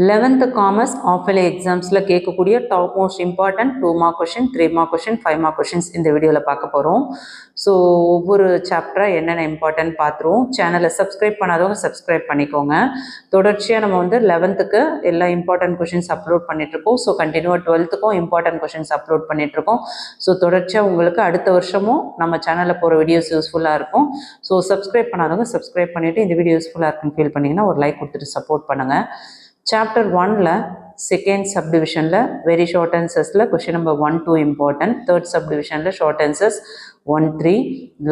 11th commerce half yearly எக்ஸாம்ஸில் கேட்கக்கூடிய top most important 2 mark question 3 mark question 5 mark questions இந்த வீடியோவில் பார்க்க போகிறோம். ஸோ ஒவ்வொரு சாப்டராக என்னென்ன இம்பார்ட்டன்ட் பார்த்துருவோம். சேனலை சப்ஸ்கிரைப் பண்ணாதவங்க சப்ஸ்கிரைப் பண்ணிக்கோங்க. தொடர்ச்சியாக நம்ம வந்து 11th எல்லா இம்பார்ட்டன்ட் கொஷின்ஸ் அப்லோட் பண்ணிகிட்ருக்கோம். ஸோ கண்டினியூவாக 12th இம்பார்ட்டன்ட் கொஷின்ஸ் அப்லோட் பண்ணிகிட்ருக்கோம். ஸோ தொடர்ச்சியாக உங்களுக்கு அடுத்த வருஷமும் நம்ம சேனலில் போகிற வீடியோஸ் யூஸ்ஃபுல்லாக இருக்கும். ஸோ சப்ஸ்கிரைப் பண்ணாதவங்க சப்ஸ்கிரைப் பண்ணிவிட்டு இந்த வீடியோ யூஸ்ஃபுல்லாக இருக்குன்னு ஃபீல் பண்ணிங்கன்னா ஒரு லைக் கொடுத்துட்டு சப்போர்ட் பண்ணுங்கள். Chapter 1 second subdivision very short answers question number 1-2 important. Third subdivision short answers 1-3.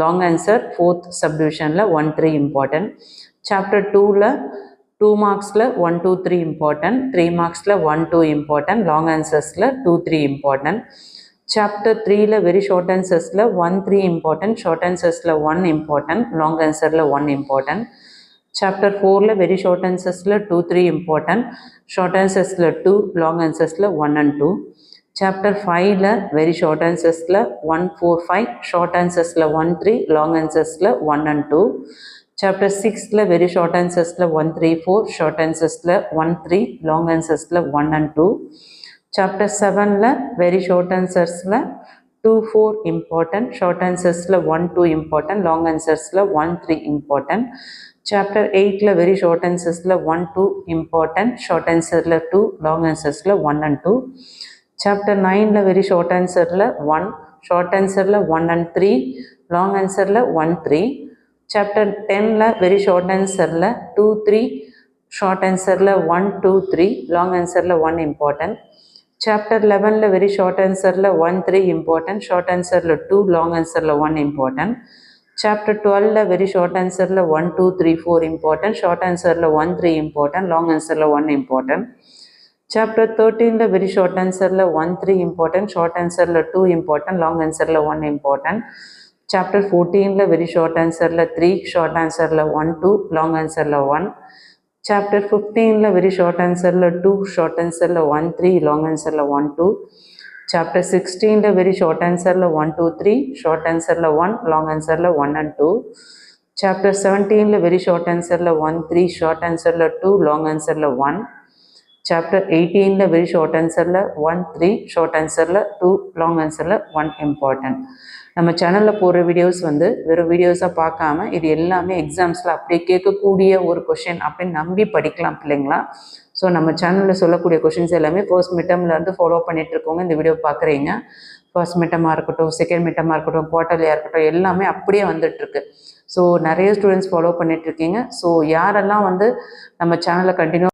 Long answer fourth subdivision 1-3 important. Chapter 2 2 marks 1-2-3 important. 3 marks 1-2 important. Long answers 2-3 important. Chapter 3 very short answers 1-3 important. Short answers 1 important. Long answer 1 important. Chapter 4 very short answers 2-3 important. Short answers 2, long answers 1 and 2. Chapter 5 very short answers 1-4-5. Short answers 1-3, long answers 1 and 2. Chapter 6 very short answers 1-3-4. Short answers 1-3, long answers 1 and 2. Chapter 7 very short answers 2-4 important. Short answers 1-2 important. Long answers 1-3 important. Chapter 8 very short answers 1-2 important. Short answer 2, long answers 1 and 2. Chapter 9 very short answer 1. Short answer 1 and 3. Long answer 1-3. Chapter 10 very short answer 2-3. Short answer 1-2-3. Long answer 1 important. Chapter 11 very short answer 1-3 important. Short answer 2, long answer 1 important. Chapter 12 very short answer 1-2-3-4 important. Short answer 1-3 important. Long answer 1 important. Chapter 13 very short answer 1-3 important. Short answer 2 important. Long answer 1 important. Chapter 14 very short answer 3. Short answer 1-2. Long answer 1. Chapter 15 very short answer 2. Short answer 1-3. Long answer 1-2. Chapter 16 very short answer 1-2-3. Short answer 1, long answer 1 and 2. Chapter 17 very short answer 1-3. Short answer 2, long answer 1. Chapter 18 very short answer 1-3. Short answer 2, long answer 1 important. நம்ம சேனலில் போகிற videos வந்து வெறும் வீடியோஸாக பார்க்காம இது எல்லாமே எக்ஸாம்ஸில் அப்படியே கேட்கக்கூடிய ஒரு கொஷின் அப்படின்னு நம்பி படிக்கலாம் பிள்ளைங்களா. ஸோ நம்ம சேனலில் சொல்லக்கூடிய கொஷின்ஸ் எல்லாமே ஃபர்ஸ்ட் மிட்டம்லேருந்து ஃபாலோ பண்ணிகிட்ருக்கோங்க. இந்த வீடியோ பார்க்குறீங்க. ஃபர்ஸ்ட் மிட்டமாக இருக்கட்டும், செகண்ட் மிட்டமாக இருக்கட்டும், குவார்ட்டர்லியாக இருக்கட்டும், எல்லாமே அப்படியே வந்துட்டுருக்கு. ஸோ நிறைய ஸ்டூடெண்ட்ஸ் ஃபாலோ பண்ணிகிட்ருக்கீங்க. ஸோ யாரெல்லாம் வந்து நம்ம சேனலை கண்டினியூ